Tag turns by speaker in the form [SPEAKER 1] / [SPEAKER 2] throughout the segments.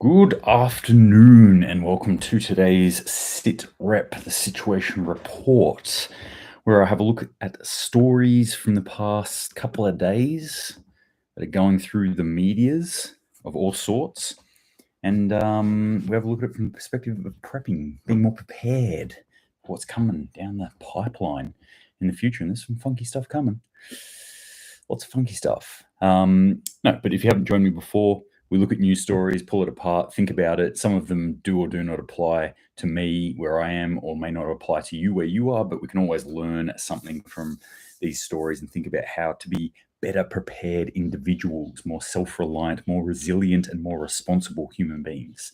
[SPEAKER 1] Good afternoon and welcome to today's SitRep, the situation report, where I have a look at stories from the past couple of days that are going through the medias of all sorts. And we have a look at it from the perspective of prepping, being more prepared for what's coming down the pipeline in the future. And there's some funky stuff coming. Lots of funky stuff. No, but if you haven't joined me before, we look at news stories, pull it apart, think about it. Some of them do or do not apply to me where I am, or may not apply to you where you are, but we can always learn something from these stories and think about how to be better prepared individuals, more self-reliant, more resilient, and more responsible human beings.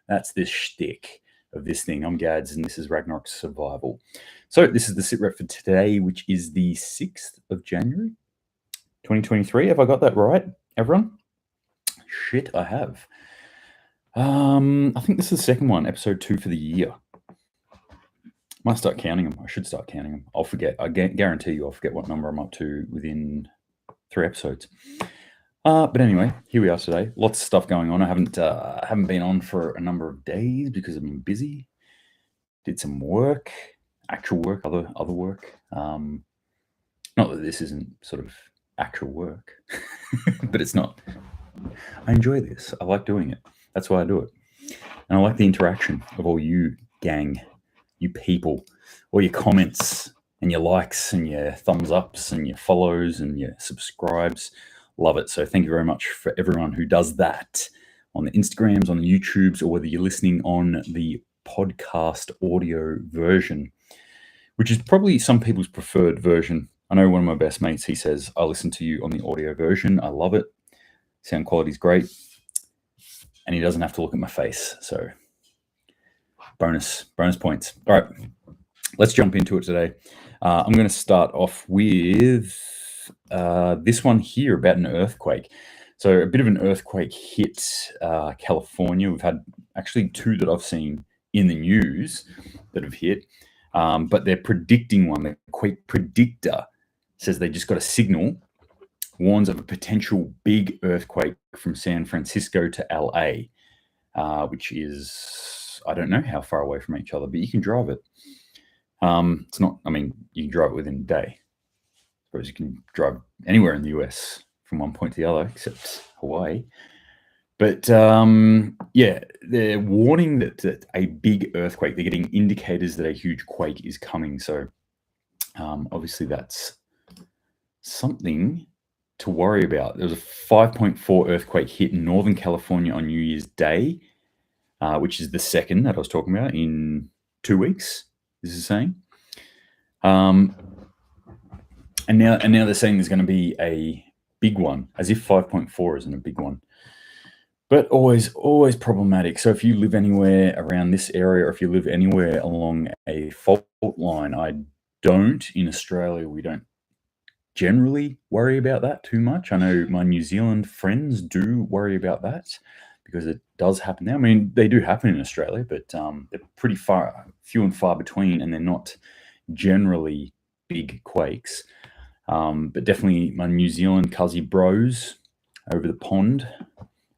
[SPEAKER 1] That's the shtick of this thing. I'm Gads, and this is Ragnarok Survival. So this is the SitRep for today, which is the 6th of January, 2023. Have I got that right, everyone? Shit, I have. I think this is the second one, episode 2 for the year. Might start counting them. I should start counting them. I'll forget. I guarantee you I'll forget what number I'm up to within 3 episodes. But anyway, here we are today. Lots of stuff going on. I haven't been on for a number of days because I've been busy. Did some work, actual work, other work. Not that this isn't sort of actual work, but it's not. I enjoy this. I like doing it. That's why I do it. And I like the interaction of all you gang, you people, all your comments and your likes and your thumbs ups and your follows and your subscribes. Love it. So thank you very much for everyone who does that on the Instagrams, on the YouTubes, or whether you're listening on the podcast audio version, which is probably some people's preferred version. I know one of my best mates, he says, I listen to you on the audio version. I love it. Sound quality is great. And he doesn't have to look at my face. So bonus points. All right, let's jump into it today. I'm going to start off with this one here about an earthquake. So a bit of an earthquake hit California. We've had actually 2 that I've seen in the news that have hit. But they're predicting one. The quake predictor says they just got a signal, warns of a potential big earthquake from San Francisco to LA, which is, I don't know how far away from each other, but you can drive it. It's not, I mean, you can drive it within a day. I suppose you can drive anywhere in the US from one point to the other, except Hawaii. But yeah, they're warning that a big earthquake, they're getting indicators that a huge quake is coming. So obviously that's something to worry about. There was a 5.4 earthquake hit in Northern California on New Year's Day, which is the second that I was talking about in 2 weeks, this is saying. And now they're saying there's going to be a big one, as if 5.4 isn't a big one. But always problematic. So if you live anywhere around this area, or if you live anywhere along a fault line, in Australia, we don't generally worry about that too much. I know my New Zealand friends do worry about that because it does happen there. I mean, they do happen in Australia, but they're pretty few and far between, and they're not generally big quakes. But definitely my New Zealand cuzzy bros over the pond.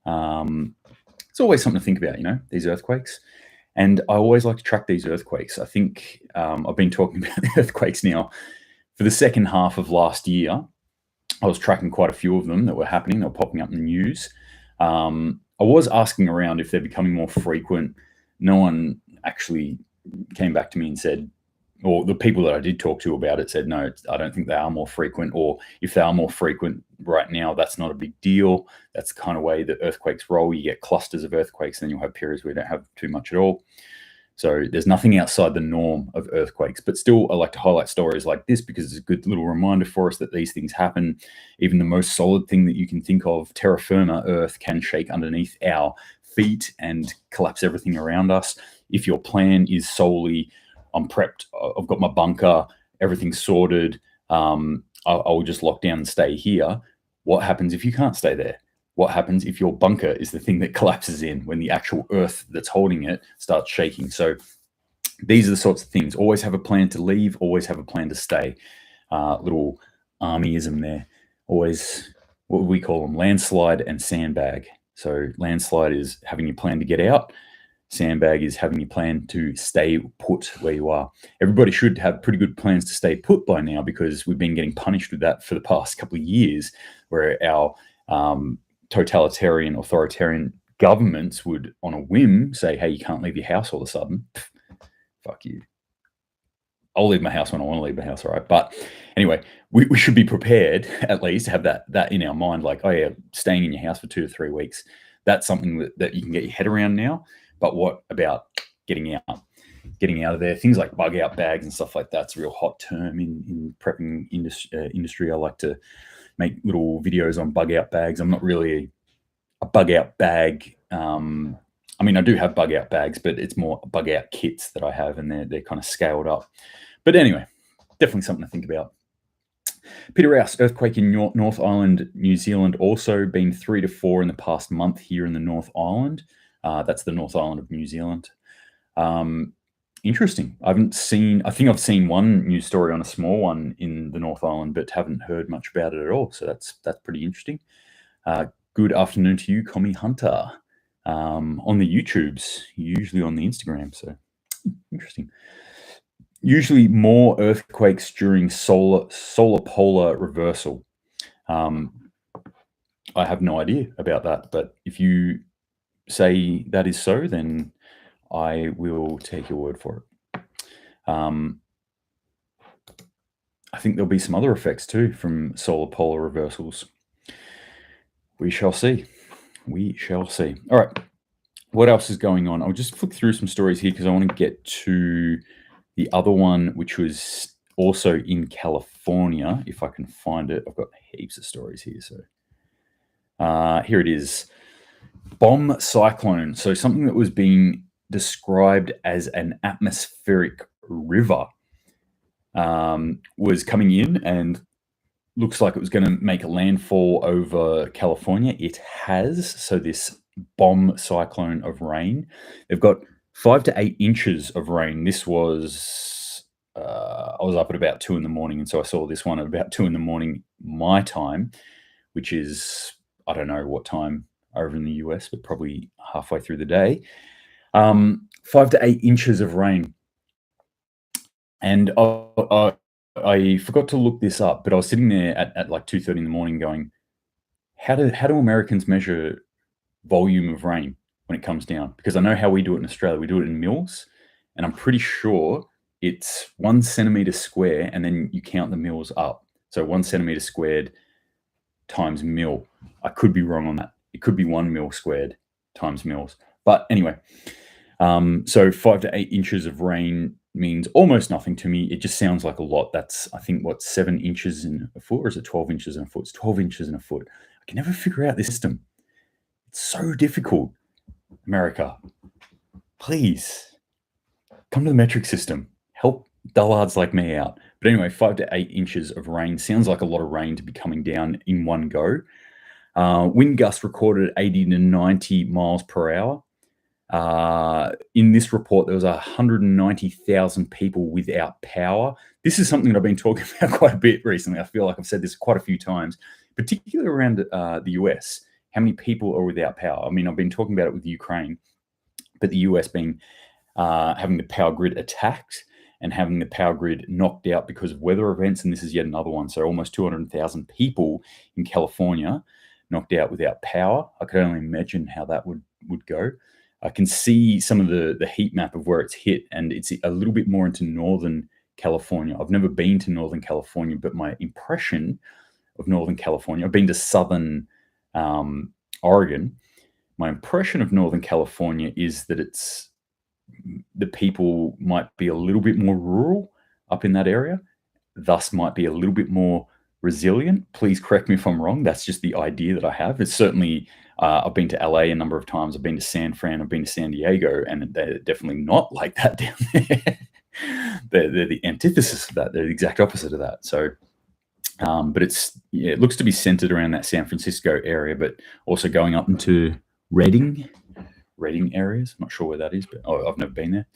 [SPEAKER 1] It's always something to think about, these earthquakes. And I always like to track these earthquakes. I think I've been talking about the earthquakes now for the second half of last year. I was tracking quite a few of them that were happening. They were popping up in the news. I was asking around if they're becoming more frequent. No one actually came back to me and said, or the people that I did talk to about it said, no, I don't think they are more frequent. Or if they are more frequent right now, that's not a big deal. That's the kind of way that earthquakes roll. You get clusters of earthquakes, and then you'll have periods where you don't have too much at all. So there's nothing outside the norm of earthquakes. But still, I like to highlight stories like this because it's a good little reminder for us that these things happen. Even the most solid thing that you can think of, terra firma, Earth, can shake underneath our feet and collapse everything around us. If your plan is solely, I'm prepped, I've got my bunker, everything's sorted, I'll just lock down and stay here. What happens if you can't stay there? What happens if your bunker is the thing that collapses in when the actual earth that's holding it starts shaking? So these are the sorts of things. Always have a plan to leave, always have a plan to stay. Little armyism there. Always, what we call them, landslide and sandbag. So landslide is having you plan to get out. Sandbag is having you plan to stay put where you are. Everybody should have pretty good plans to stay put by now, because we've been getting punished with that for the past couple of years, where our totalitarian, authoritarian governments would, on a whim, say, hey, you can't leave your house all of a sudden. Pff, fuck you. I'll leave my house when I want to leave my house, all right? But anyway, we should be prepared, at least, to have that in our mind, like, oh yeah, staying in your house for 2 to 3 weeks. That's something that you can get your head around now. But what about getting out? Getting out of there? Things like bug out bags and stuff like that's a real hot term in prepping industry. I like to make little videos on bug out bags. I'm not really a bug out bag. I mean, I do have bug out bags, but it's more bug out kits that I have, and they're kind of scaled up. But anyway, definitely something to think about. Peter Rouse, earthquake in North Island, New Zealand, also been 3 to 4 in the past month here in the North Island. That's the North Island of New Zealand. Interesting. I think I've seen one news story on a small one in the North Island, but haven't heard much about it at all. So that's pretty interesting. Good afternoon to you, Commie Hunter, on the YouTubes, usually on the Instagram. So interesting. Usually more earthquakes during solar polar reversal. I have no idea about that, but if you say that is so, then I will take your word for it. I think there'll be some other effects too from solar polar reversals. We shall see. We shall see. All right. What else is going on? I'll just flick through some stories here because I want to get to the other one, which was also in California, if I can find it. I've got heaps of stories here. So here it is. Bomb cyclone. So something that was being described as an atmospheric river was coming in and looks like it was going to make a landfall over California. It has. So this bomb cyclone of rain, they've got 5 to 8 inches of rain. This was, I was up at about 2 in the morning, and so I saw this one at about 2 in the morning my time, which is, I don't know what time over in the US, but probably halfway through the day. 5 to 8 inches of rain. And I forgot to look this up, but I was sitting there at like 2:30 in the morning going, how do Americans measure volume of rain when it comes down? Because I know how we do it in Australia. We do it in mils, and I'm pretty sure it's 1 centimeter square, and then you count the mils up. So 1 centimeter squared times mil. I could be wrong on that. It could be 1 mil squared times mils. But anyway, so 5 to 8 inches of rain means almost nothing to me. It just sounds like a lot. That's, I think, what, 7 inches in a foot, or is it 12 inches in a foot? It's 12 inches in a foot. I can never figure out this system. It's so difficult. America, please come to the metric system. Help dullards like me out. But anyway, 5 to 8 inches of rain sounds like a lot of rain to be coming down in one go. Wind gusts recorded 80 to 90 miles per hour. In this report, there was 190,000 people without power. This is something that I've been talking about quite a bit recently. I feel like I've said this quite a few times, particularly around the US. How many people are without power? I mean, I've been talking about it with Ukraine, but the US being having the power grid attacked and having the power grid knocked out because of weather events, and this is yet another one. So almost 200,000 people in California knocked out without power. I could only imagine how that would go. I can see some of the heat map of where it's hit, and it's a little bit more into Northern California. I've never been to Northern California, but my impression of Northern California, I've been to Southern Oregon. My impression of Northern California is that the people might be a little bit more rural up in that area, thus might be a little bit more resilient. Please correct me if I'm wrong. That's just the idea that I have. It's certainly, I've been to LA a number of times. I've been to San Fran. I've been to San Diego, and they're definitely not like that down there. they're the antithesis of that. They're the exact opposite of that. So, but it looks to be centered around that San Francisco area, but also going up into Redding areas. I'm not sure where that is, but I've never been there.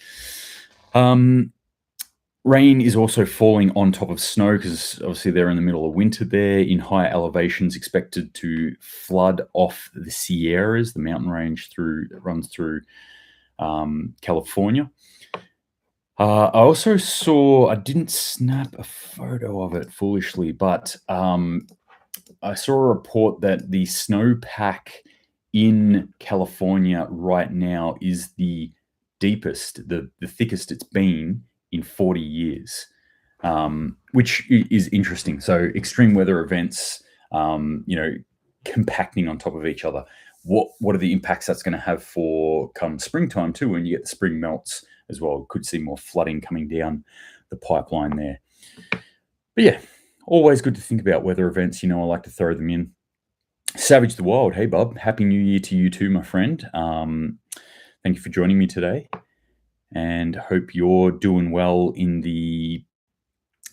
[SPEAKER 1] Rain is also falling on top of snow because obviously they're in the middle of winter there. In higher elevations, expected to flood off the Sierras, the mountain range that runs through California. I also saw, I didn't snap a photo of it foolishly, but I saw a report that the snowpack in California right now is the deepest, the thickest it's been in 40 years, which is interesting. So extreme weather events, compacting on top of each other. What are the impacts that's going to have for come springtime too, when you get the spring melts as well? Could see more flooding coming down the pipeline there. But yeah, always good to think about weather events. I like to throw them in. Savage the Wild. Hey, bub. Happy New Year to you too, my friend. Thank you for joining me today, and hope you're doing well in the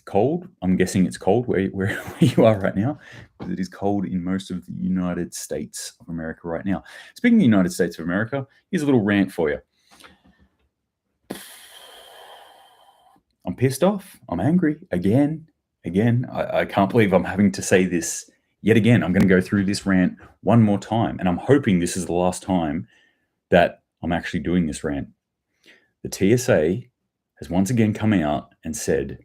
[SPEAKER 1] cold. I'm guessing it's cold where you are right now, because it is cold in most of the United States of America right now. Speaking of the United States of America, here's a little rant for you. I'm pissed off. I'm angry again. I can't believe I'm having to say this yet again. I'm going to go through this rant one more time, and I'm hoping this is the last time that I'm actually doing this rant. The TSA has once again come out and said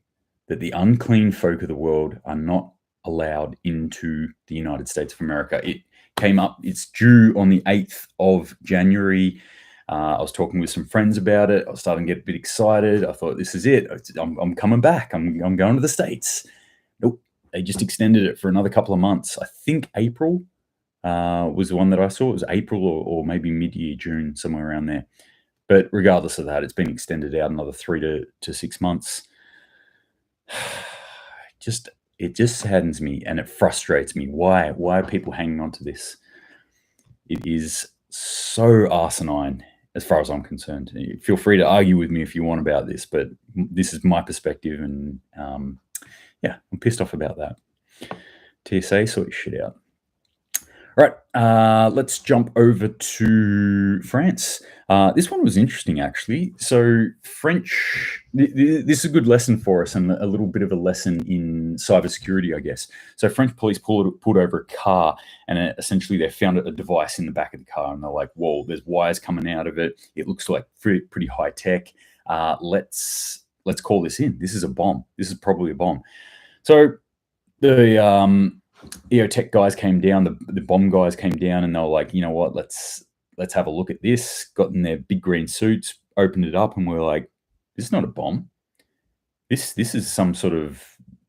[SPEAKER 1] that the unclean folk of the world are not allowed into the United States of America. It came up, it's due on the 8th of January. I was talking with some friends about it. I was starting to get a bit excited. I thought, this is it. I'm coming back. I'm going to the States. Nope. They just extended it for another couple of months. I think April was the one that I saw. It was April or maybe mid-year, June, somewhere around there. But regardless of that, it's been extended out another 3 to 6 months. It just saddens me and it frustrates me. Why are people hanging on to this? It is so asinine as far as I'm concerned. Feel free to argue with me if you want about this, but this is my perspective, and I'm pissed off about that. TSA, sort your shit out. All right, let's jump over to France. This one was interesting, actually. So French, this is a good lesson for us, and a little bit of a lesson in cybersecurity, I guess. So French police pulled over a car, and essentially they found a device in the back of the car, and they're like, whoa, there's wires coming out of it. It looks like pretty high tech. Let's call this in. This is a bomb. This is probably a bomb. So the EOTech guys came down, the bomb guys came down, and they were like, you know what, let's have a look at this. Got in their big green suits, opened it up, and we're like, this is not a bomb. This is some sort of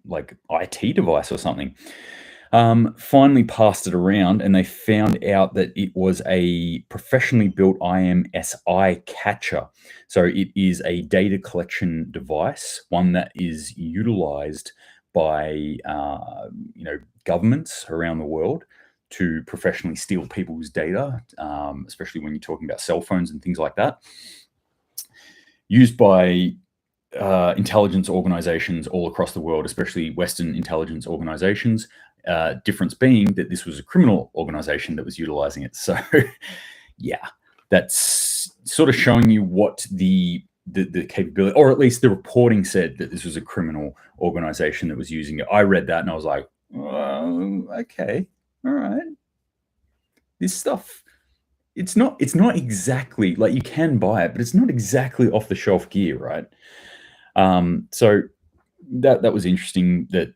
[SPEAKER 1] like IT device or something. Finally passed it around, and they found out that it was a professionally built IMSI catcher. So it is a data collection device, one that is utilized by governments around the world to professionally steal people's data, especially when you're talking about cell phones and things like that. Used by intelligence organizations all across the world, especially Western intelligence organizations. Difference being that this was a criminal organization that was utilizing it. So, yeah, that's sort of showing you what the capability, or at least the reporting said that this was a criminal organization that was using it. I read that and I was like, okay, all right. This stuff, it's not exactly like, you can buy it, but it's not exactly off the shelf gear, right? So that was interesting. That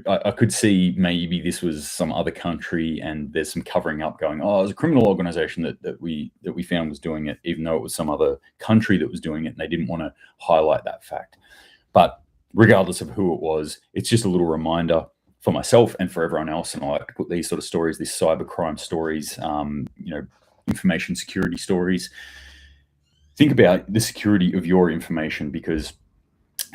[SPEAKER 1] I could see maybe this was some other country, and there's some covering up going, oh, it was a criminal organization that we found was doing it, even though it was some other country that was doing it, and they didn't want to highlight that fact. But regardless of who it was, it's just a little reminder for myself and for everyone else. And I like to put these sort of stories, these cybercrime stories, information security stories. Think about the security of your information, because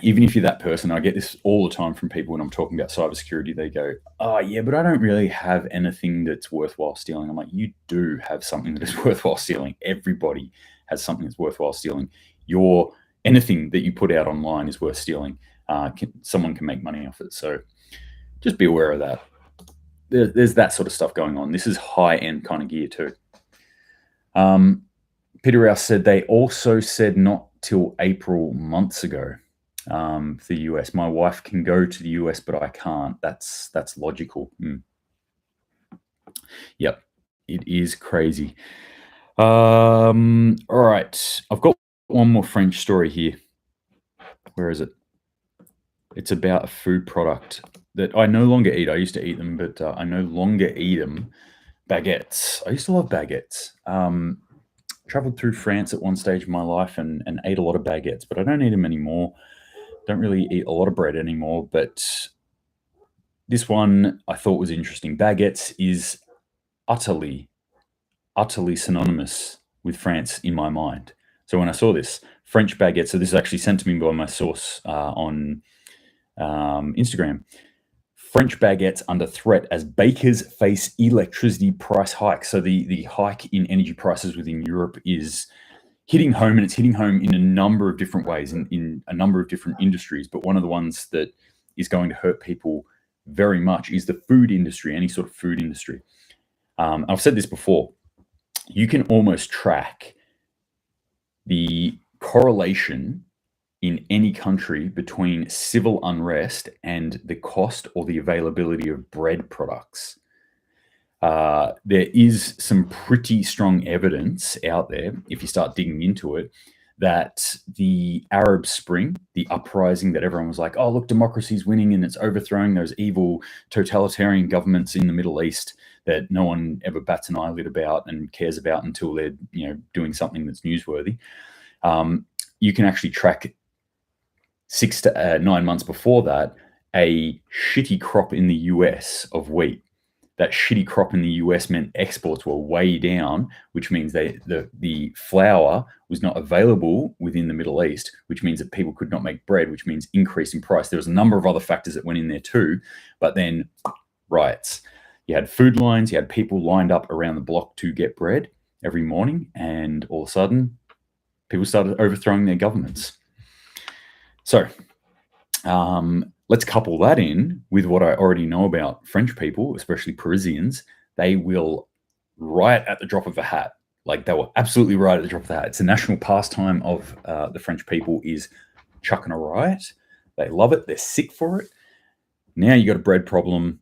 [SPEAKER 1] even if you're that person, I get this all the time from people when I'm talking about cybersecurity. They go, oh, yeah, but I don't really have anything that's worthwhile stealing. I'm like, you do have something that is worthwhile stealing. Everybody has something that's worthwhile stealing. Anything that you put out online is worth stealing. Someone can make money off it. So just be aware of that. There's that sort of stuff going on. This is high-end kind of gear too. Peter Rouse said they also said not till April months ago. for the US. My wife can go to the US, but I can't. That's logical. Yep, it is crazy. All right, I've got one more French story here. Where is it? It's about a food product that I no longer eat. I used to eat them, but I no longer eat them. Baguettes. I used to love baguettes. Traveled through France at one stage of my life and ate a lot of baguettes, but I don't eat them anymore. Don't really eat a lot of bread anymore, but this one I thought was interesting. Baguettes is utterly synonymous with France in my mind. So when I saw this, French baguette, so this is actually sent to me by my source on Instagram. French baguettes under threat as bakers face electricity price hike. So the hike in energy prices within Europe is hitting home, and it's hitting home in a number of different ways, in a number of different industries. But one of the ones that is going to hurt people very much is the food industry, any sort of food industry. I've said this before. You can almost track the correlation in any country between civil unrest and the cost or the availability of bread products. There is some pretty strong evidence out there, if you start digging into it, that the Arab Spring, the uprising that everyone was like, oh, look, democracy's winning and it's overthrowing those evil totalitarian governments in the Middle East that no one ever bats an eyelid about and cares about until they're doing something that's newsworthy. You can actually track 6 to 9 months before that a shitty crop in the US of wheat. That shitty crop in the US meant exports were way down, which means the flour was not available within the Middle East, which means that people could not make bread, which means increase in price. There was a number of other factors that went in there too, but then riots. You had food lines, you had people lined up around the block to get bread every morning, and all of a sudden, people started overthrowing their governments. So let's couple that in with what I already know about French people, especially Parisians. They will riot at the drop of a hat. Like, they will absolutely riot at the drop of the hat. It's a national pastime of the French people is chucking a riot. They love it. They're sick for it. Now you got a bread problem.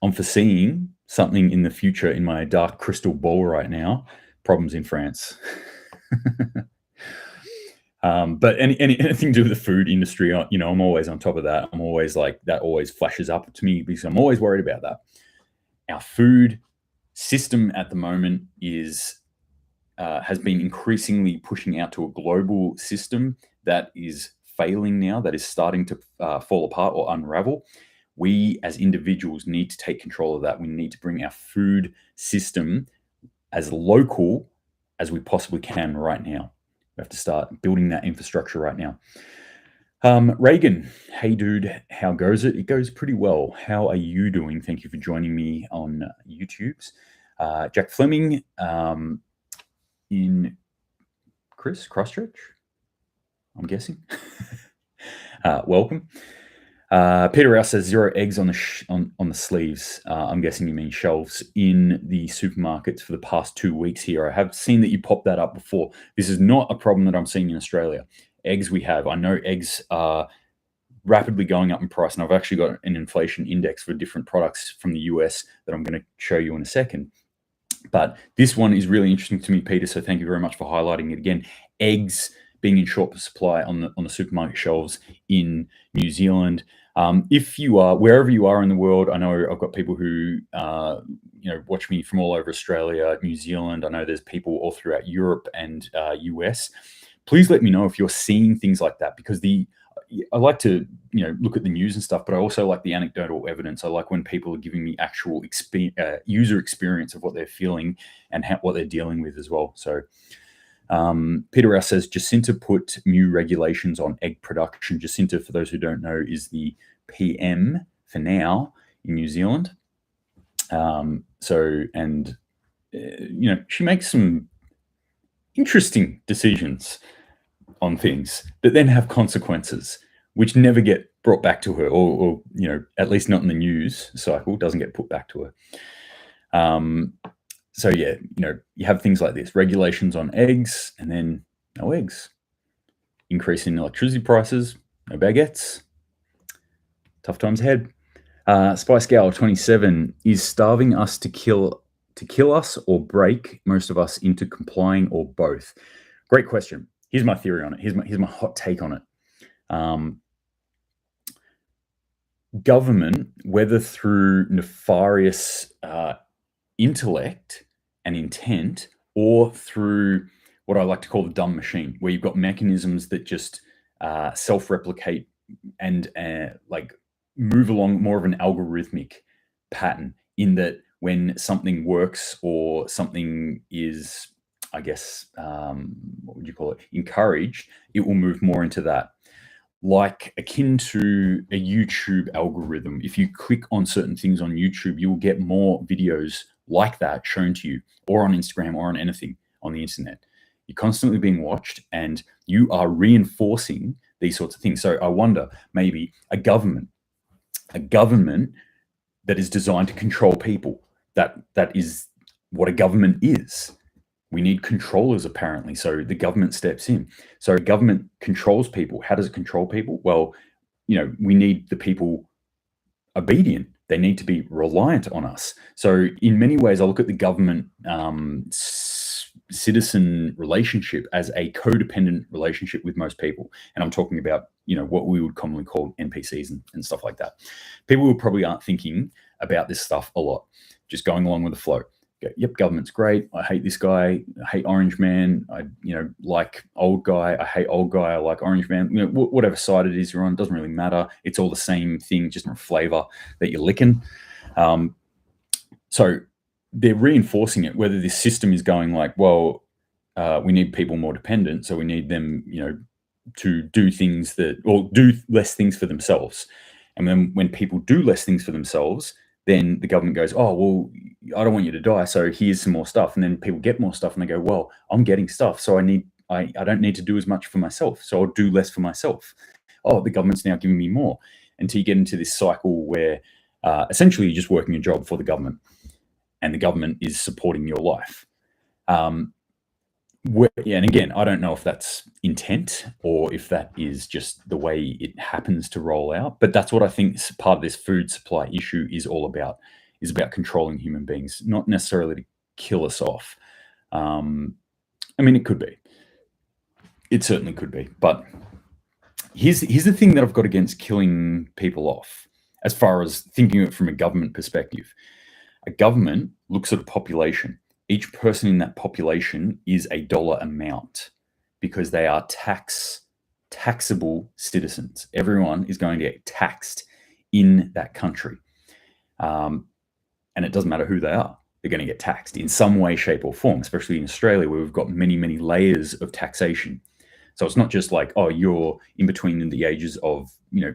[SPEAKER 1] I'm foreseeing something in the future in my dark crystal ball right now. Problems in France. But anything to do with the food industry, I'm always on top of that. I'm always like, that always flashes up to me because I'm always worried about that. Our food system at the moment has been increasingly pushing out to a global system that is failing now, that is starting to fall apart or unravel. We as individuals need to take control of that. We need to bring our food system as local as we possibly can right now. We have to start building that infrastructure right now. Reagan, hey dude, how goes it? It goes pretty well. How are you doing? Thank you for joining me on YouTube's. Jack Fleming in Christchurch, I'm guessing. Welcome. Peter Rouse says 0 eggs on the sleeves. I'm guessing you mean shelves in the supermarkets for the past 2 weeks here. I have seen that you popped that up before. This is not a problem that I'm seeing in Australia. Eggs we have. I know eggs are rapidly going up in price, and I've actually got an inflation index for different products from the US that I'm going to show you in a second. But this one is really interesting to me, Peter, so thank you very much for highlighting it again. Eggs being in short supply on the supermarket shelves in New Zealand. If you are, wherever you are in the world, I know I've got people who watch me from all over Australia, New Zealand. I know there's people all throughout Europe and US. Please let me know if you're seeing things like that, because I like to look at the news and stuff, but I also like the anecdotal evidence. I like when people are giving me actual user experience of what they're feeling and what they're dealing with as well. So Peter Rouse says Jacinta put new regulations on egg production. Jacinta, for those who don't know, is the PM for now in New Zealand. She makes some interesting decisions on things that then have consequences, which never get brought back to her, or at least not in the news cycle, doesn't get put back to her. So yeah, you have things like this, regulations on eggs, and then no eggs. Increase in electricity prices, No baguettes. Tough times ahead. Spice Gal 27 is starving us to kill us or break most of us into complying or both. Great question. Here's my theory on it. Here's my hot take on it. Government, whether through nefarious intellect and intent, or through what I like to call the dumb machine, where you've got mechanisms that just self-replicate and like move along more of an algorithmic pattern, in that when something works or something is, I guess, what would you call it, encouraged, it will move more into that. Like akin to a YouTube algorithm. If you click on certain things on YouTube, you will get more videos like that shown to you, or on Instagram, or on anything on the internet. You're constantly being watched and you are reinforcing these sorts of things. So I wonder, maybe a government that is designed to control people. That is what a government is. We need controllers, apparently. So the government steps in. So government controls people. How does it control people? Well, we need the people obedient. They need to be reliant on us. So in many ways, I look at the government citizen relationship as a codependent relationship with most people. And I'm talking about, what we would commonly call NPCs and stuff like that. People who probably aren't thinking about this stuff a lot, just going along with the flow. Go, yep, government's great. I hate this guy. I hate Orange Man. I, like old guy. I hate old guy. I like Orange Man. Whatever side it is you're on, doesn't really matter. It's all the same thing, just different flavor that you're licking. So they're reinforcing it. Whether this system is going like, well, we need people more dependent, so we need them, to do things or do less things for themselves. And then when people do less things for themselves, then the government goes, oh, well, I don't want you to die, so here's some more stuff. And then people get more stuff and they go, well, I'm getting stuff, so I don't need to do as much for myself, so I'll do less for myself. Oh, the government's now giving me more. Until you get into this cycle where essentially you're just working a job for the government and the government is supporting your life. And again, I don't know if that's intent or if that is just the way it happens to roll out, but that's what I think part of this food supply issue is all about, is about controlling human beings, not necessarily to kill us off. I mean, it could be. It certainly could be. But here's the thing that I've got against killing people off, as far as thinking of it from a government perspective. A government looks at a population. Each person in that population is a dollar amount because they are taxable citizens. Everyone is going to get taxed in that country. And it doesn't matter who they are. They're going to get taxed in some way, shape, or form, especially in Australia, where we've got many, many layers of taxation. So it's not just like, oh, you're in between the ages of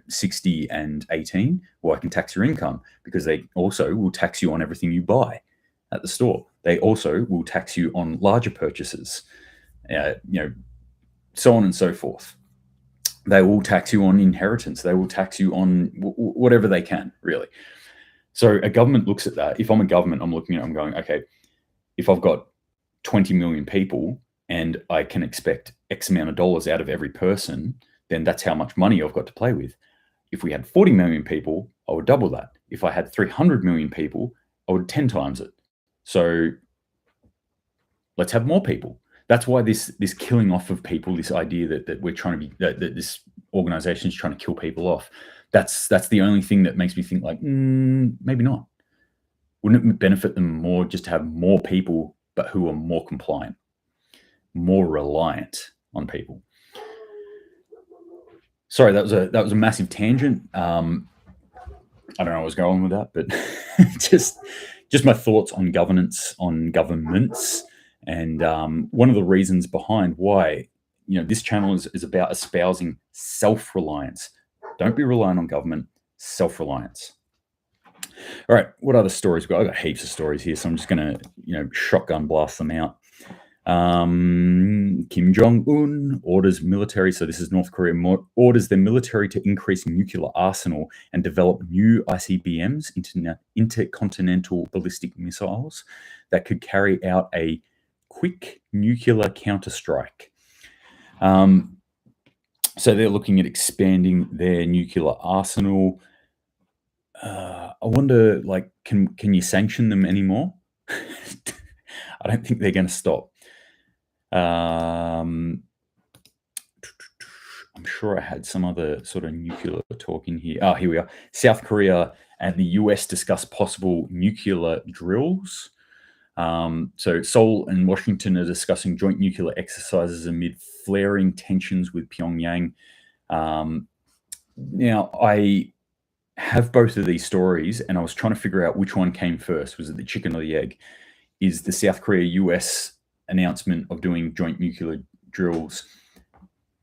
[SPEAKER 1] 60 and 18. Well, I can tax your income, because they also will tax you on everything you buy at the store. They also will tax you on larger purchases, so on and so forth. They will tax you on inheritance. They will tax you on whatever they can, really. So a government looks at that. If I'm a government, I'm looking at it, I'm going, okay, if I've got 20 million people and I can expect X amount of dollars out of every person, then that's how much money I've got to play with. If we had 40 million people, I would double that. If I had 300 million people, I would 10 times it. So let's have more people. That's why this killing off of people, this idea that we're trying to be, that this organization is trying to kill people off, that's the only thing that makes me think like, maybe not. Wouldn't it benefit them more just to have more people, but who are more compliant, more reliant on people? Sorry, that was a massive tangent. I don't know where I was going with that, but just my thoughts on governance, on governments, and one of the reasons behind why this channel is about espousing self-reliance. Don't be reliant on government, self-reliance. All right, what other stories? I've got heaps of stories here, so I'm just going to shotgun blast them out. Kim Jong-un orders military, so this is North Korea, orders their military to increase nuclear arsenal and develop new ICBMs, intercontinental ballistic missiles, that could carry out a quick nuclear counterstrike. So they're looking at expanding their nuclear arsenal. I wonder, like, can you sanction them anymore? I don't think they're going to stop. I'm sure I had some other sort of nuclear talk in here. Oh, here we are. South Korea and the US discuss possible nuclear drills. So Seoul and Washington are discussing joint nuclear exercises amid flaring tensions with Pyongyang. Now, I have both of these stories, and I was trying to figure out which one came first. Was it the chicken or the egg? Is the South Korea-US announcement of doing joint nuclear drills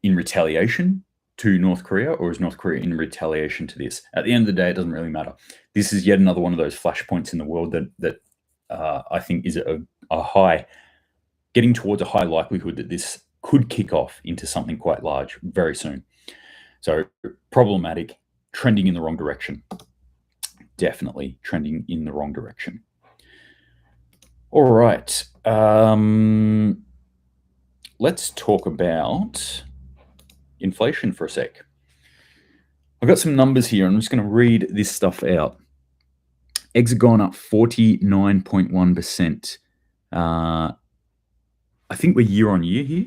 [SPEAKER 1] in retaliation to North Korea, or is North Korea in retaliation to this? At the end of the day, it doesn't really matter. This is yet another one of those flashpoints in the world that I think is a high, getting towards a high likelihood that this could kick off into something quite large very soon. So problematic, trending in the wrong direction. Definitely trending in the wrong direction. All right. Let's talk about inflation for a sec. I've got some numbers here. I'm just going to read this stuff out. Eggs have gone up 49.1%. I think we're year on year here.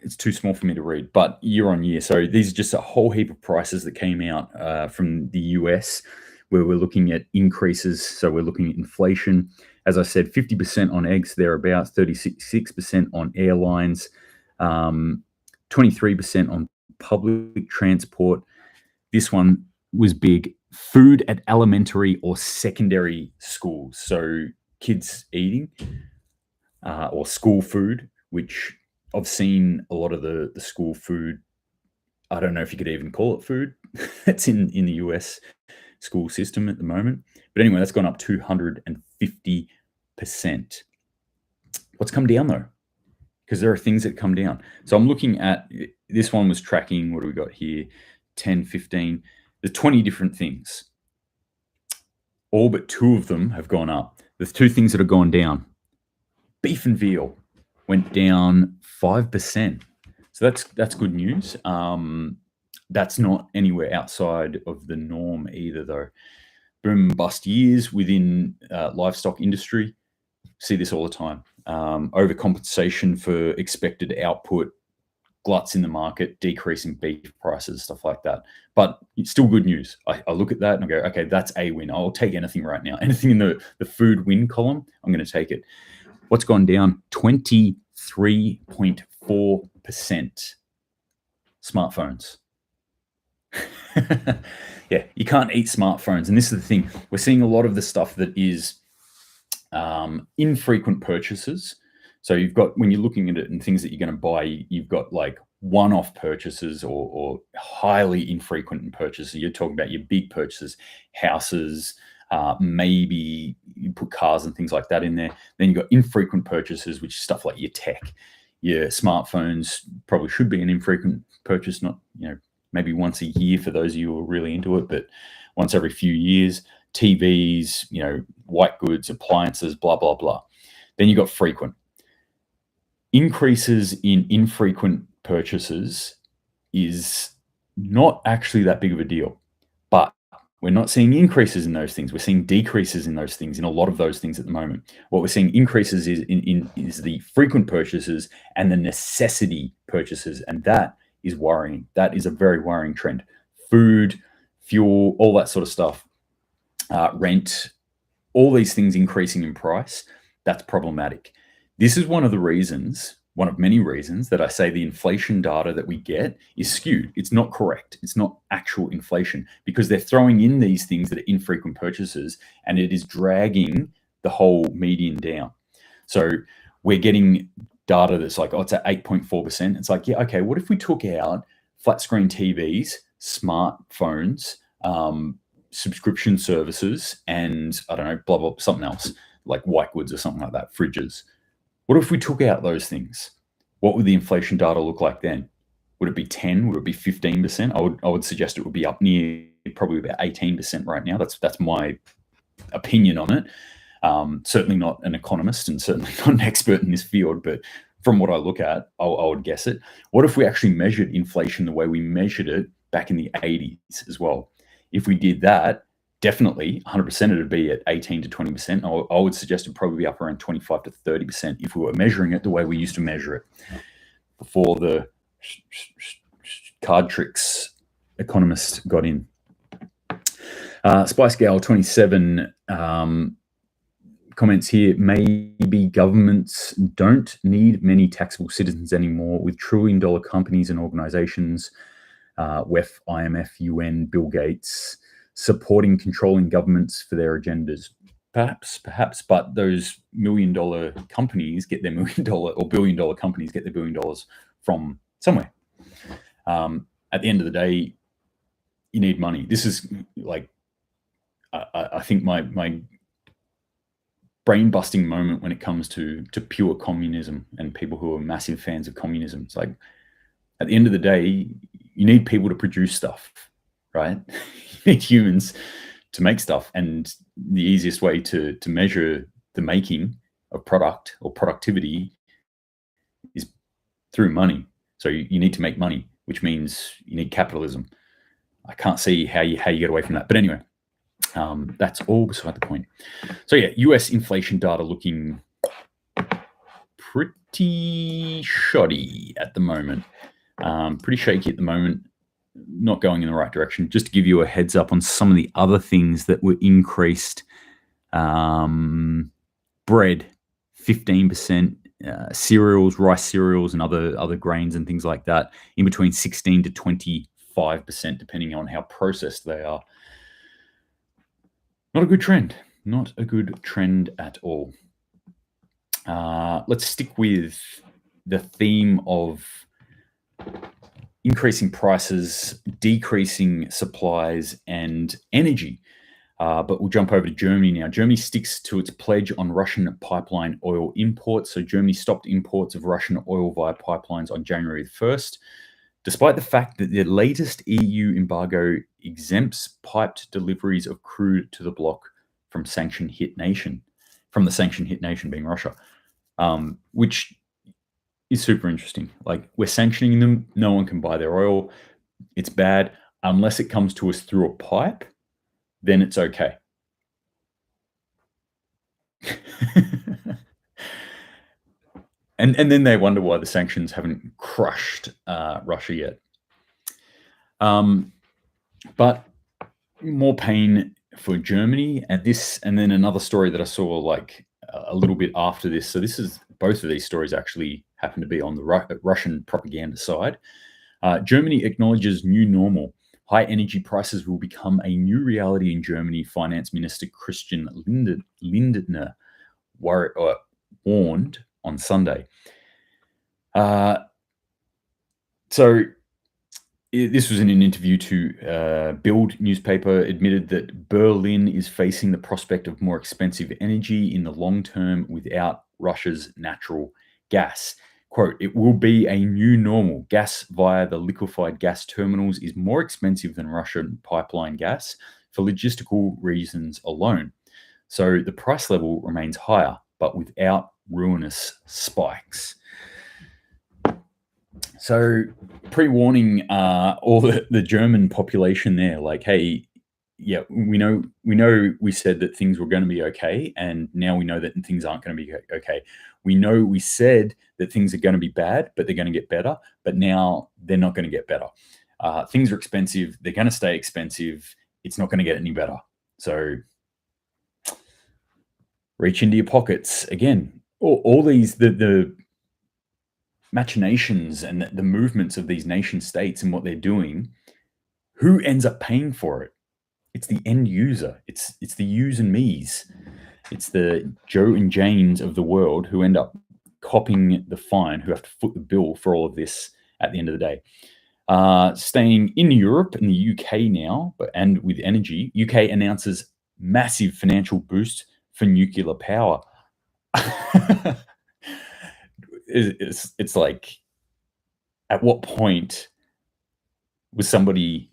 [SPEAKER 1] It's too small for me to read, but year on year. So these are just a whole heap of prices that came out from the US, where we're looking at increases. So we're looking at inflation. As I said, 50% on eggs, thereabouts, 36% on airlines, 23% on public transport. This one was big. Food at elementary or secondary schools. So kids eating or school food, which I've seen a lot of the school food. I don't know if you could even call it food. That's in the US school system at the moment. But anyway, that's gone up 250%. What's come down though? Because there are things that come down. So I'm looking at, this one was tracking, what do we got here? 10, 15. There's 20 different things. All but 2 of them have gone up. There's 2 things that have gone down. Beef and veal went down 5%. So that's good news. That's not anywhere outside of the norm either, though. Boom and bust years within livestock industry. See this all the time. Overcompensation for expected output, gluts in the market, decrease in beef prices, stuff like that. But it's still good news. I look at that and I go, okay, that's a win. I'll take anything right now. Anything in the food win column, I'm going to take it. What's gone down? 23.4%. Smartphones. Yeah, you can't eat smartphones. And this is the thing. We're seeing a lot of the stuff that is infrequent purchases. So you've got, when you're looking at it and things that you're going to buy, you've got like one-off purchases or highly infrequent purchases. You're talking about your big purchases, houses, maybe you put cars and things like that in there. Then you've got infrequent purchases, which is stuff like your tech. Your smartphones probably should be an infrequent purchase, not, maybe once a year for those of you who are really into it, but once every few years. TVs, white goods, appliances, blah, blah, blah. Then you got frequent. Increases in infrequent purchases is not actually that big of a deal, but we're not seeing increases in those things. We're seeing decreases in those things, in a lot of those things at the moment. What we're seeing increases is the frequent purchases and the necessity purchases, and that is worrying. That is a very worrying trend. Food, fuel, all that sort of stuff, rent, all these things increasing in price, that's problematic. This is one of the reasons, one of many reasons, that I say the inflation data that we get is skewed. It's not correct. It's not actual inflation, because they're throwing in these things that are infrequent purchases, and it is dragging the whole median down. So we're getting data that's like, oh, it's at 8.4%. It's like, yeah, okay, what if we took out flat screen TVs, smartphones, subscription services, and I don't know, blah, blah, something else, like white goods or something like that, fridges. What if we took out those things? What would the inflation data look like then? Would it be 10? Would it be 15%? I would suggest it would be up near probably about 18% right now. That's my opinion on it. Certainly not an economist and certainly not an expert in this field, but from what I look at. I would guess it. What if we actually measured inflation the way we measured it back in the 80s as well? If we did that, definitely 100% it would be at 18 to 20%. I would suggest it'd probably be up around 25 to 30% if we were measuring it the way we used to measure it before the card tricks economists got in. Spice Gal 27 comments here. Maybe governments don't need many taxable citizens anymore with trillion-dollar companies and organizations, WEF, IMF, UN, Bill Gates, supporting controlling governments for their agendas. Perhaps, but those million-dollar companies get their million-dollar or billion-dollar companies get their $1 billion from somewhere. At the end of the day, you need money. This is like, I think my brain-busting moment when it comes to pure communism and people who are massive fans of communism. It's like, at the end of the day, you need people to produce stuff, right? You need humans to make stuff, and the easiest way to measure the making of product or productivity is through money. So you need to make money, which means you need capitalism. I can't see how you get away from that. But anyway, that's all beside the point. So yeah, US inflation data looking pretty shoddy at the moment. Pretty shaky at the moment, not going in the right direction. Just to give you a heads up on some of the other things that were increased. Bread, 15%, cereals, rice cereals, and other grains and things like that, in between 16 to 25%, depending on how processed they are. Not a good trend. Not a good trend at all. Let's stick with the theme of increasing prices, decreasing supplies, and energy. But we'll jump over to Germany now. Germany sticks to its pledge on Russian pipeline oil imports. So Germany stopped imports of Russian oil via pipelines on January the 1st, despite the fact that the latest EU embargo exempts piped deliveries of crude to the bloc from the sanction hit nation being Russia, which is super interesting. Like, we're sanctioning them. No one can buy their oil. It's bad. Unless it comes to us through a pipe, then it's okay. and then they wonder why the sanctions haven't crushed Russia yet. But more pain for Germany at this, and then another story that I saw like a little bit after this. So this is, both of these stories actually happen to be on the Russian propaganda side. Germany acknowledges new normal. High energy prices will become a new reality in Germany, Finance Minister Christian Lindner warned on Sunday. So this was in an interview to Bild newspaper, admitted that Berlin is facing the prospect of more expensive energy in the long term without Russia's natural gas. Quote, it will be a new normal. Gas via the liquefied gas terminals is more expensive than Russian pipeline gas for logistical reasons alone. So the price level remains higher, but without ruinous spikes. So pre-warning all the German population there, like, hey, yeah, we know we said that things were going to be okay, and now we know that things aren't going to be okay. We know we said that things are going to be bad, but they're going to get better, but now they're not going to get better. Things are expensive. They're going to stay expensive. It's not going to get any better. So reach into your pockets. Again, all these, the machinations and the movements of these nation states and what they're doing, who ends up paying for it? It's the end user. It's the yous and me's. It's the Joe and Janes of the world who end up copping the fine, who have to foot the bill for all of this at the end of the day. Staying in Europe and the UK now, and with energy, UK announces massive financial boost for nuclear power. It's like, at what point was somebody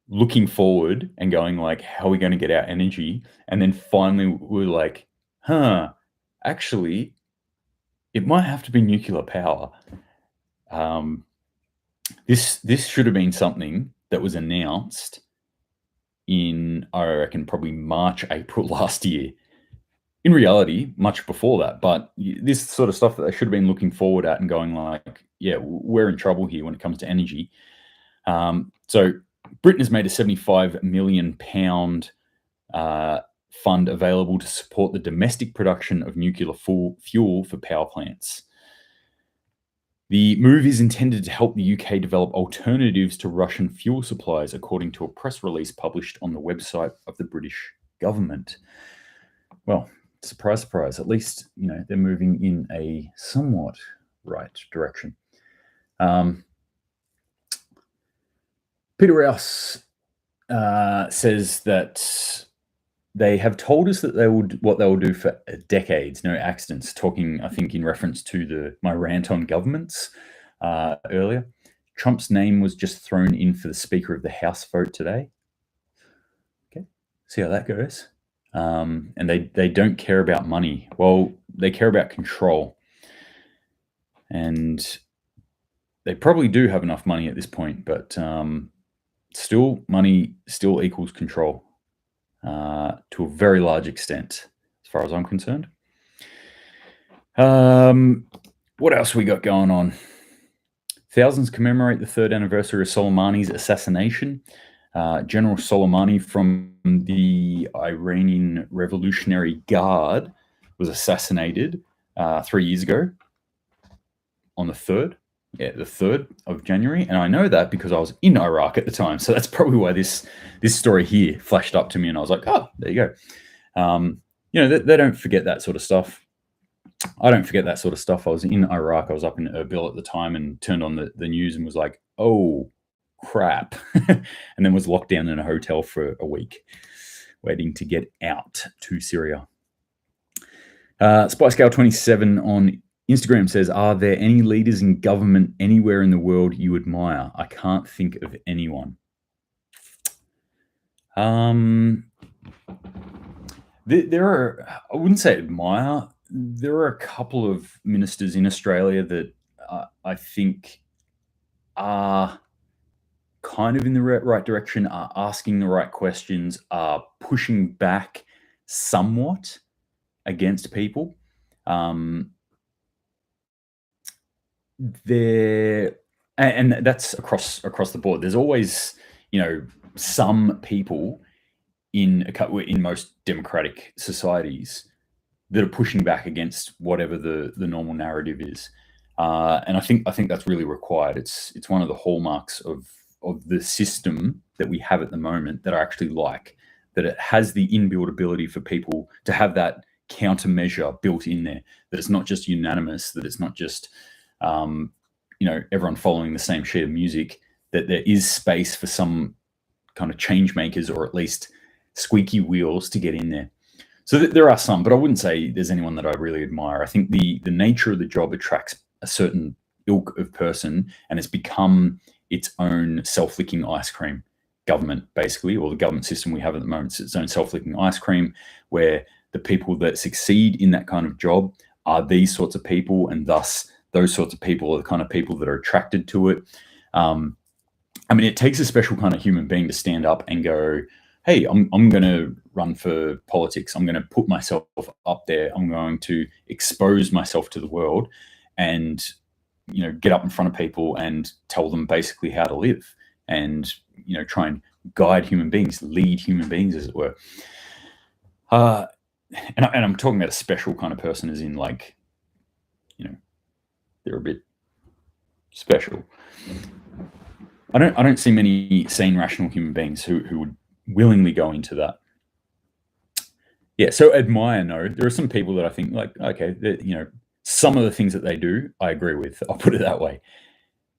[SPEAKER 1] looking forward and going like, how are we going to get our energy? And then finally we're like, actually, it might have to be nuclear power. This should have been something that was announced in, I reckon, probably March, April last year. In reality, much before that, but this sort of stuff that they should have been looking forward at and going like, yeah, we're in trouble here when it comes to energy. So Britain has made a £75 million fund available to support the domestic production of nuclear fuel for power plants. The move is intended to help the UK develop alternatives to Russian fuel supplies, according to a press release published on the website of the British government. Well, surprise, surprise, at least, they're moving in a somewhat right direction. Peter Rouse says that they have told us that what they will do for decades, no accidents, talking, I think, in reference to my rant on governments earlier. Trump's name was just thrown in for the Speaker of the House vote today. Okay, see how that goes. And they don't care about money. Well, they care about control. And they probably do have enough money at this point, but still, money still equals control to a very large extent, as far as I'm concerned. What else we got going on? Thousands commemorate the 3rd anniversary of Soleimani's assassination. General Soleimani from the Iranian Revolutionary Guard was assassinated 3 years ago on the 3rd. Yeah, the 3rd of January. And I know that because I was in Iraq at the time. So that's probably why this story here flashed up to me. And I was like, oh, there you go. They don't forget that sort of stuff. I don't forget that sort of stuff. I was in Iraq. I was up in Erbil at the time and turned on the news and was like, oh, crap. And then was locked down in a hotel for a week, waiting to get out to Syria. SpyScale27 on Instagram says, are there any leaders in government anywhere in the world you admire? I can't think of anyone. There are, I wouldn't say admire, there are a couple of ministers in Australia that I think are kind of in the right direction, are asking the right questions, are pushing back somewhat against people. And that's across the board. There's always, some people in most democratic societies that are pushing back against whatever the normal narrative is. And I think that's really required. It's one of the hallmarks of the system that we have at the moment that I actually like, that it has the inbuilt ability for people to have that countermeasure built in there, that it's not just unanimous, that it's not just everyone following the same sheet of music, that there is space for some kind of change makers, or at least squeaky wheels to get in there. So there are some, but I wouldn't say there's anyone that I really admire. I think the nature of the job attracts a certain ilk of person, and it's become its own self-licking ice cream government, basically, or the government system we have at the moment. It's its own self-licking ice cream, where the people that succeed in that kind of job are these sorts of people, and thus those sorts of people are the kind of people that are attracted to it. It takes a special kind of human being to stand up and go, hey, I'm going to run for politics. I'm going to put myself up there. I'm going to expose myself to the world and, get up in front of people and tell them basically how to live and, try and guide human beings, lead human beings, as it were. And I'm talking about a special kind of person, as in they're a bit special. I don't see many sane, rational human beings who would willingly go into that. Yeah, so admire, no. There are some people that I think, okay, some of the things that they do, I agree with. I'll put it that way.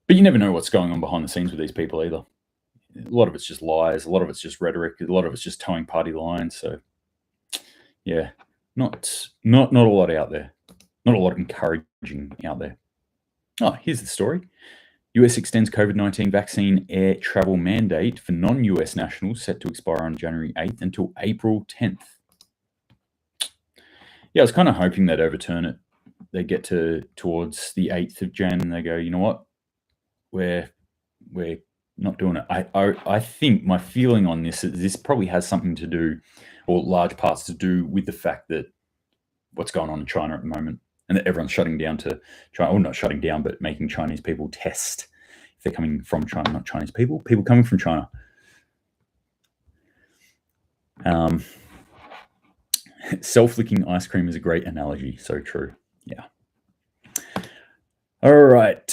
[SPEAKER 1] But you never know what's going on behind the scenes with these people either. A lot of it's just lies. A lot of it's just rhetoric. A lot of it's just towing party lines. So, yeah, not a lot out there. Not a lot encouraging out there. Oh, here's the story. US extends COVID-19 vaccine air travel mandate for non-US nationals set to expire on January 8th until April 10th. Yeah, I was kind of hoping they'd overturn it they get towards the 8th of Jan and they go, you know what, we're not doing it. I think my feeling on this is this probably has something to do, or large parts to do, with the fact that what's going on in China at the moment, and that everyone's shutting down to China, or not shutting down, but making Chinese people test if they're coming from China, not Chinese people coming from China. Self-licking ice cream is a great analogy. So true. Yeah. All right.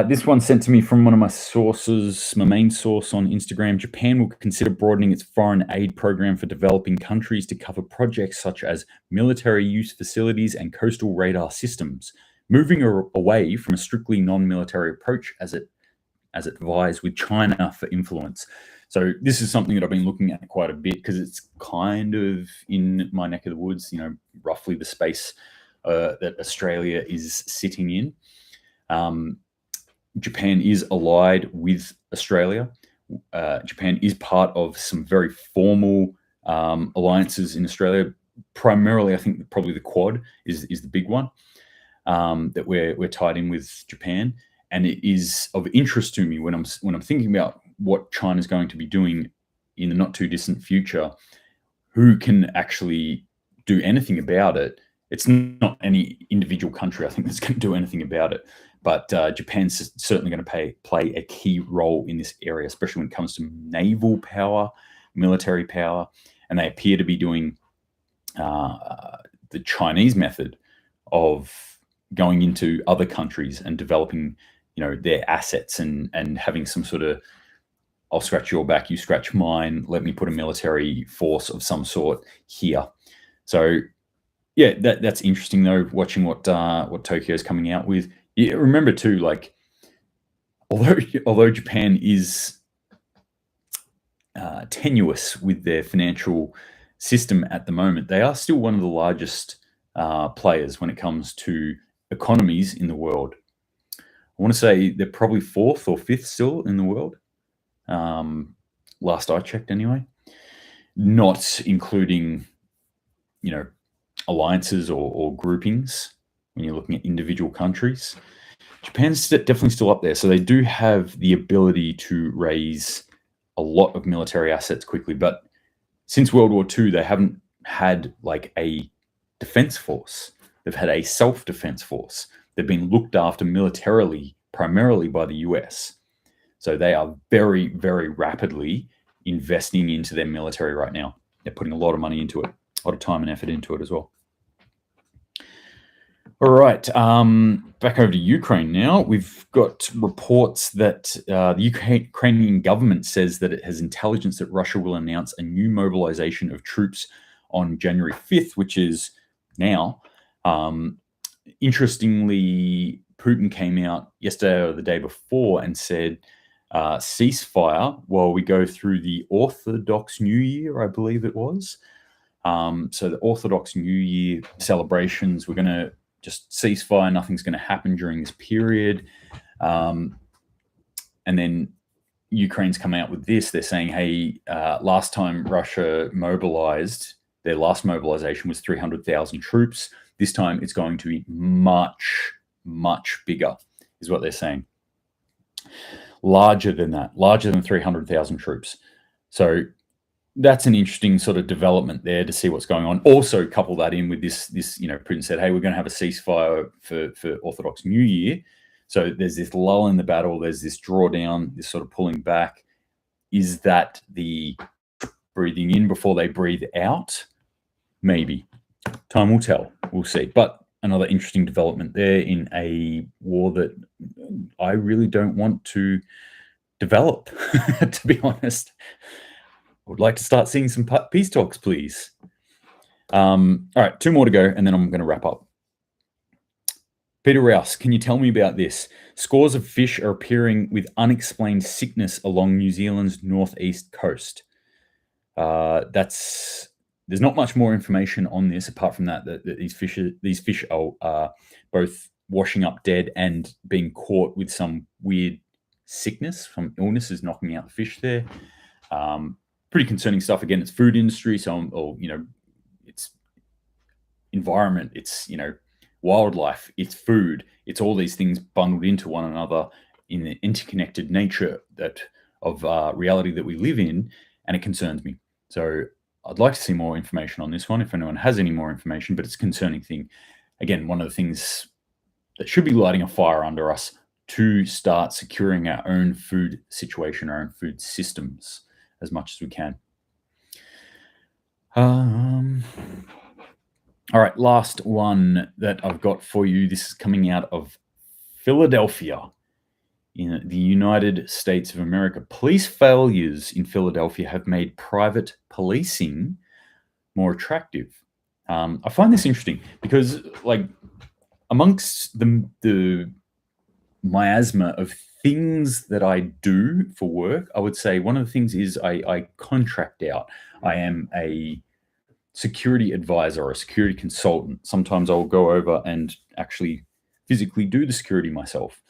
[SPEAKER 1] This one sent to me from one of my sources, my main source on Instagram. Japan will consider broadening its foreign aid program for developing countries to cover projects such as military use facilities and coastal radar systems, moving away from a strictly non-military approach as it vies with China for influence. So this is something that I've been looking at quite a bit because it's kind of in my neck of the woods, roughly the space that Australia is sitting in. Japan is allied with Australia. Japan is part of some very formal alliances in Australia. Primarily, I think probably the Quad is the big one that we're tied in with Japan. And it is of interest to me when I'm thinking about what China's going to be doing in the not too distant future. Who can actually do anything about it? It's not any individual country, I think, that's going to do anything about it. But Japan's certainly going to play a key role in this area, especially when it comes to naval power, military power, and they appear to be doing the Chinese method of going into other countries and developing, their assets and having some sort of, I'll scratch your back, you scratch mine, let me put a military force of some sort here. So yeah, that's interesting though, watching what Tokyo is coming out with. Yeah, remember too, like, although Japan is tenuous with their financial system at the moment, they are still one of the largest players when it comes to economies in the world. I want to say they're probably 4th or 5th still in the world. Last I checked anyway, not including, alliances or groupings when you're looking at individual countries. Japan's definitely still up there. So they do have the ability to raise a lot of military assets quickly. But since World War II, they haven't had like a defense force. They've had a self-defense force. They've been looked after militarily, primarily by the US. So they are very, very rapidly investing into their military right now. They're putting a lot of money into it, a lot of time and effort into it as well. All right, back over to Ukraine now. We've got reports that the Ukrainian government says that it has intelligence that Russia will announce a new mobilization of troops on January 5th, which is now. Interestingly, Putin came out yesterday or the day before and said, ceasefire while we go through the Orthodox New Year, I believe it was. So the Orthodox New Year celebrations, we're going to just ceasefire. Nothing's going to happen during this period. And then Ukraine's come out with this. They're saying, hey, last time Russia mobilized, their last mobilization was 300,000 troops. This time it's going to be much, much bigger, is what they're saying. Larger than that, larger than 300,000 troops. So that's an interesting sort of development there to see what's going on. Also, couple that in with this, Putin said, hey, we're going to have a ceasefire for Orthodox New Year. So there's this lull in the battle. There's this drawdown, this sort of pulling back. Is that the breathing in before they breathe out? Maybe. Time will tell. We'll see. But another interesting development there in a war that I really don't want to develop, to be honest. I would like to start seeing some peace talks, please. All right, 2 more to go, and then I'm going to wrap up. Peter Rouse, can you tell me about this? Scores of fish are appearing with unexplained sickness along New Zealand's northeast coast. There's not much more information on this apart from that these fish are both washing up dead and being caught with some weird sickness from illnesses knocking out the fish there. Pretty concerning stuff. Again, it's food industry, so it's environment. It's wildlife, it's food, it's all these things bundled into one another in the interconnected nature of reality that we live in, and it concerns me. So I'd like to see more information on this one if anyone has any more information, but it's a concerning thing. Again, one of the things that should be lighting a fire under us to start securing our own food situation, our own food systems as much as we can. All right, last one that I've got for you. This is coming out of Philadelphia in the United States of America. Police failures in Philadelphia have made private policing more attractive. I find this interesting because, like, amongst the miasma of things that I do for work, I would say one of the things is I contract out. I am a security advisor or a security consultant. Sometimes I'll go over and actually physically do the security myself.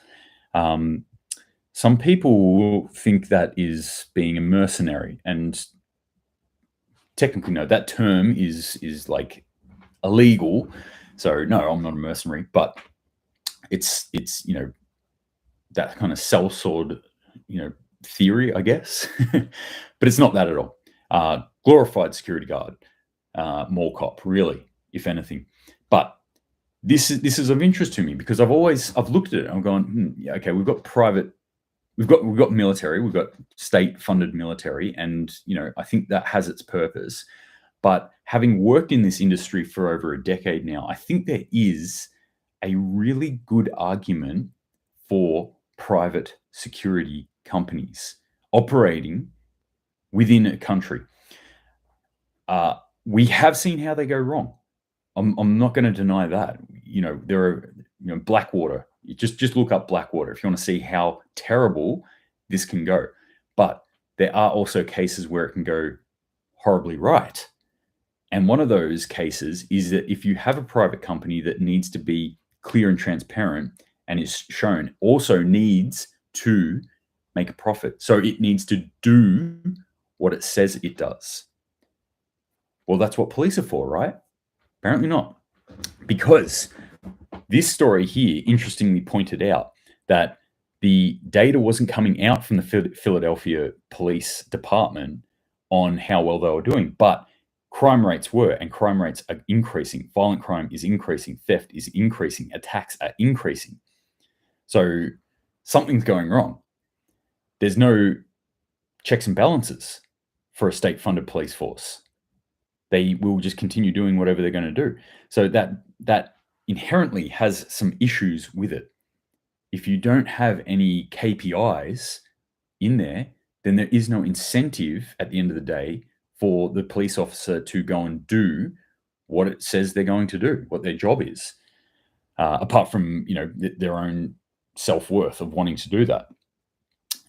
[SPEAKER 1] Some people will think that is being a mercenary, and technically, no, that term is like illegal. So no, I'm not a mercenary, but it's that kind of sellsword theory, I guess. But it's not that at all. Glorified security guard, mall cop, really, if anything. But this is of interest to me because I've looked at it and I'm going, yeah, okay, we've got military, we've got state-funded military, and I think that has its purpose. But having worked in this industry for over a decade now, I think there is a really good argument for private security companies operating within a country. We have seen how they go wrong. I'm not going to deny that. There are Blackwater. You just look up Blackwater if you want to see how terrible this can go. But there are also cases where it can go horribly right. And one of those cases is that if you have a private company that needs to be clear and transparent and is shown, also needs to make a profit. So it needs to do what it says it does. Well, that's what police are for, right? Apparently not. Because this story here interestingly pointed out that the data wasn't coming out from the Philadelphia Police Department on how well they were doing, but crime rates were, and crime rates are increasing. Violent crime is increasing. Theft is increasing. Attacks are increasing. So something's going wrong. There's no checks and balances for a state-funded police force. They will just continue doing whatever they're going to do. So that inherently has some issues with it. If you don't have any KPIs in there, then there is no incentive at the end of the day for the police officer to go and do what it says they're going to do, what their job is, apart from their own self-worth of wanting to do that.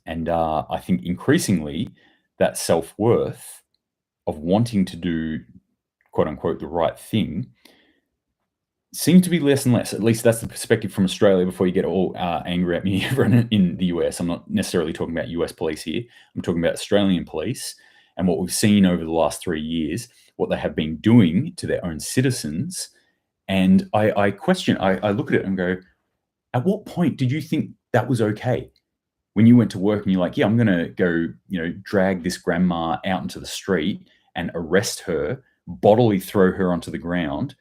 [SPEAKER 1] And I think increasingly that self-worth of wanting to do, quote unquote, the right thing seems to be less and less. At least that's the perspective from Australia before you get all angry at me in the US. I'm not necessarily talking about US police here. I'm talking about Australian police and what we've seen over the last 3 years, what they have been doing to their own citizens. And I question, I look at it and go, at what point did you think that was okay? When you went to work and you're like, yeah, I'm going to go, drag this grandma out into the street and arrest her, bodily throw her onto the ground,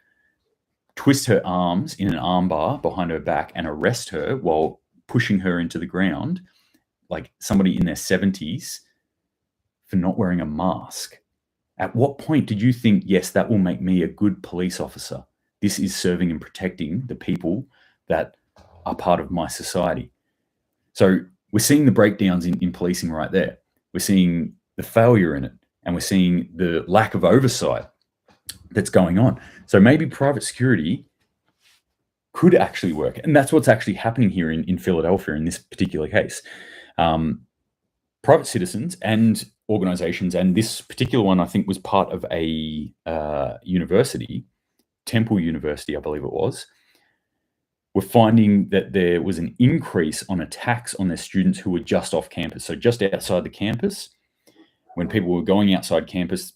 [SPEAKER 1] twist her arms in an armbar behind her back and arrest her while pushing her into the ground, like somebody in their 70s, for not wearing a mask. At what point did you think, yes, that will make me a good police officer? This is serving and protecting the people that are part of my society. So we're seeing the breakdowns in policing right there. We're seeing the failure in it, and we're seeing the lack of oversight that's going on. So maybe private security could actually work. And that's what's actually happening here in Philadelphia in this particular case. Private citizens and organizations, and this particular one I think was part of a university, Temple University, I believe it was, were finding that there was an increase on attacks on their students who were just off campus. So just outside the campus, when people were going outside campus,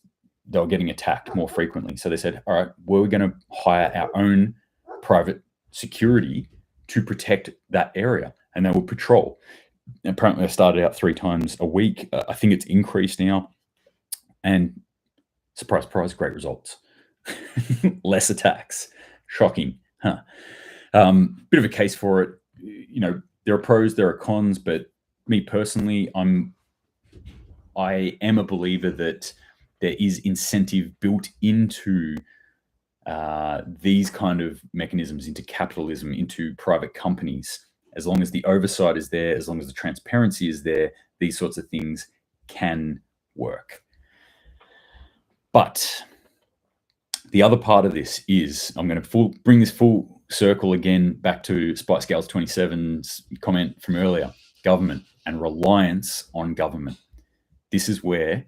[SPEAKER 1] they were getting attacked more frequently. So they said, all right, we're going to hire our own private security to protect that area, and they would patrol. Apparently, I started out 3 times a week. I think it's increased now, and surprise, surprise, great results. Less attacks. Shocking, huh? Bit of a case for it. You know, there are pros, there are cons, but me personally, I am a believer that there is incentive built into these kind of mechanisms, into capitalism, into private companies. As long as the oversight is there, as long as the transparency is there, these sorts of things can work. But the other part of this is, I'm going to bring this full circle again back to Spice Gals 27's comment from earlier, government and reliance on government. This is where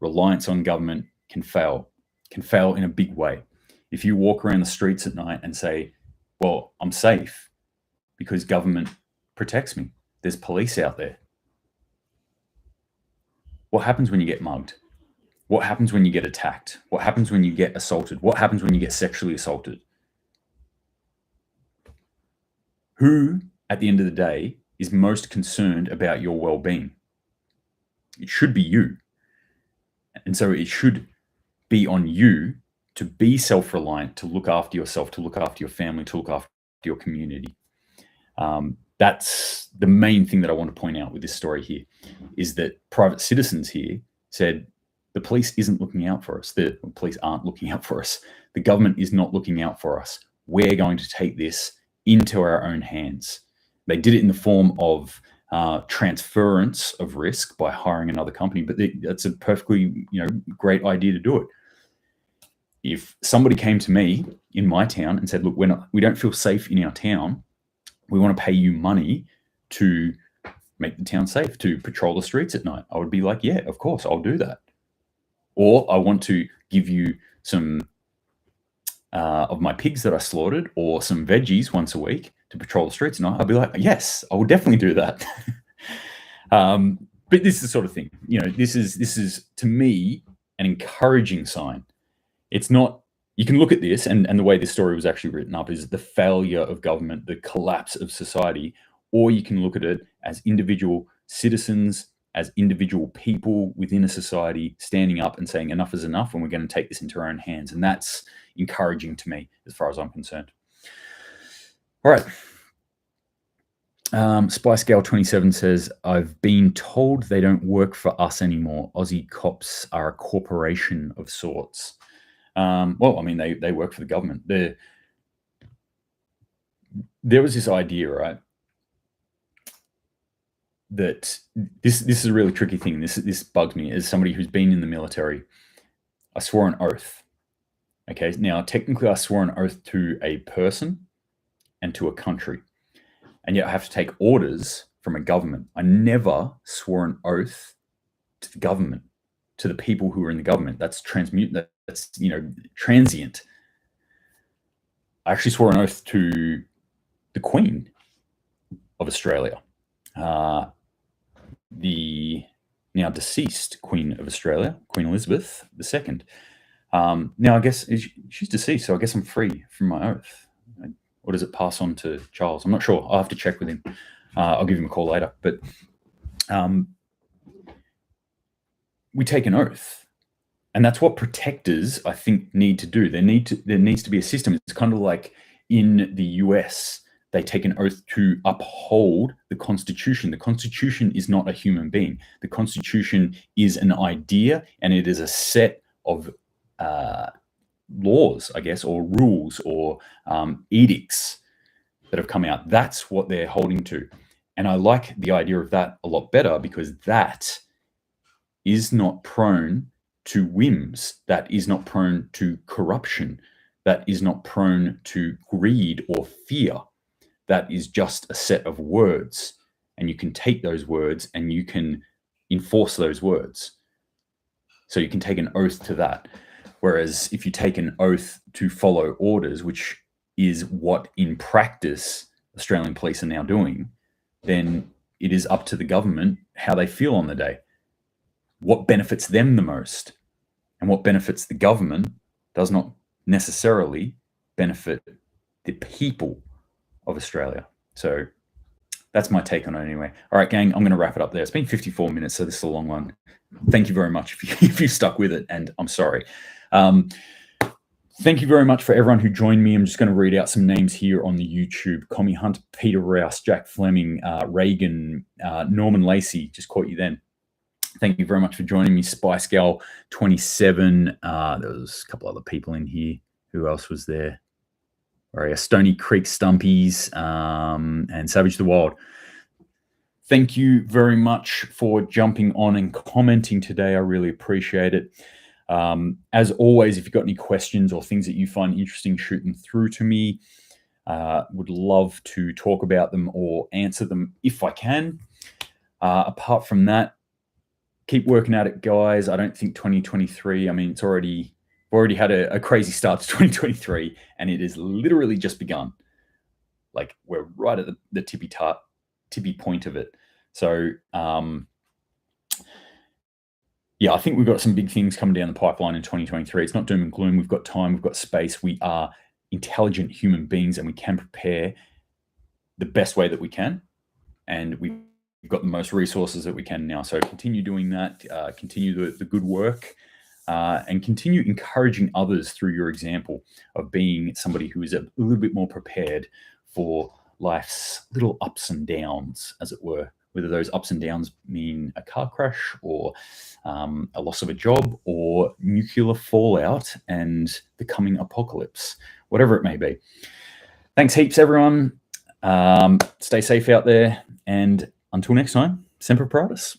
[SPEAKER 1] reliance on government can fail in a big way. If you walk around the streets at night and say, well, I'm safe because government protects me, there's police out there. What happens when you get mugged? What happens when you get attacked? What happens when you get assaulted? What happens when you get sexually assaulted? Who, at the end of the day, is most concerned about your well-being? It should be you. And so it should be on you to be self-reliant, to look after yourself, to look after your family, to look after your community. That's the main thing that I want to point out with this story here, is that private citizens here said, the police isn't looking out for us. The police aren't looking out for us. The government is not looking out for us. We're going to take this into our own hands. They did it in the form of transference of risk by hiring another company, but that's a perfectly great idea to do it. If somebody came to me in my town and said, look, we don't feel safe in our town, we want to pay you money to make the town safe, to patrol the streets at night, I would be like, yeah, of course, I'll do that. Or I want to give you some of my pigs that I slaughtered or some veggies once a week to patrol the streets at night, I'd be like, yes, I will definitely do that. But this is the sort of thing, this is to me an encouraging sign. It's not, you can look at this, and the way this story was actually written up is the failure of government, the collapse of society, or you can look at it as individual citizens, as individual people within a society standing up and saying enough is enough and we're going to take this into our own hands. And that's encouraging to me as far as I'm concerned. All right. Spice Gal 27 says, I've been told they don't work for us anymore. Aussie cops are a corporation of sorts. Well, I mean, they work for the government. There was this idea, right, that this is a really tricky thing. This bugs me as somebody who's been in the military. I swore an oath. Okay, now technically I swore an oath to a person and to a country, and yet I have to take orders from a government. I never swore an oath to the government, to the people who are in the government. That's transient. I actually swore an oath to the Queen of Australia. The now deceased Queen of Australia, Queen Elizabeth II. Now, I guess she's deceased, so I guess I'm free from my oath. Or does it pass on to Charles? I'm not sure. I'll have to check with him. I'll give him a call later. But we take an oath, and that's what protectors, I think, need to do. There needs to be a system. It's kind of like in the US. They take an oath to uphold the Constitution. The Constitution is not a human being. The Constitution is an idea, and it is a set of laws, I guess, or rules, or edicts that have come out. That's what they're holding to. And I like the idea of that a lot better, because that is not prone to whims. That is not prone to corruption. That is not prone to greed or fear. That is just a set of words, and you can take those words and you can enforce those words. So you can take an oath to that. Whereas if you take an oath to follow orders, which is what in practice Australian police are now doing, then it is up to the government how they feel on the day. What benefits them the most and what benefits the government does not necessarily benefit the people of Australia. So that's my take on it anyway. All right, gang, I'm going to wrap it up there. It's been 54 minutes, so this is a long one. Thank you very much if you stuck with it, and I'm sorry. Thank you very much for everyone who joined me. I'm just going to read out some names here on the YouTube. Commie Hunt, Peter Rouse, Jack Fleming, Reagan, Norman Lacey, just caught you then. Thank you very much for joining me. Spice Gal 27. There was a couple other people in here. Who else was there? Stony Creek Stumpies, and Savage the Wild. Thank you very much for jumping on and commenting today. I really appreciate it. As always, if you've got any questions or things that you find interesting, shoot them through to me. Would love to talk about them or answer them if I can. Apart from that, keep working at it, guys. I don't think 2023, I mean, we've already had a crazy start to 2023, and it has literally just begun. Like, we're right at the tippy point of it. So, yeah, I think we've got some big things coming down the pipeline in 2023. It's not doom and gloom. We've got time. We've got space. We are intelligent human beings, and we can prepare the best way that we can. And we've got the most resources that we can now. So continue doing that. Continue the good work. And continue encouraging others through your example of being somebody who is a little bit more prepared for life's little ups and downs, as it were. Whether those ups and downs mean a car crash or a loss of a job or nuclear fallout and the coming apocalypse, whatever it may be. Thanks heaps, everyone. Stay safe out there. And until next time, Semper Paratus.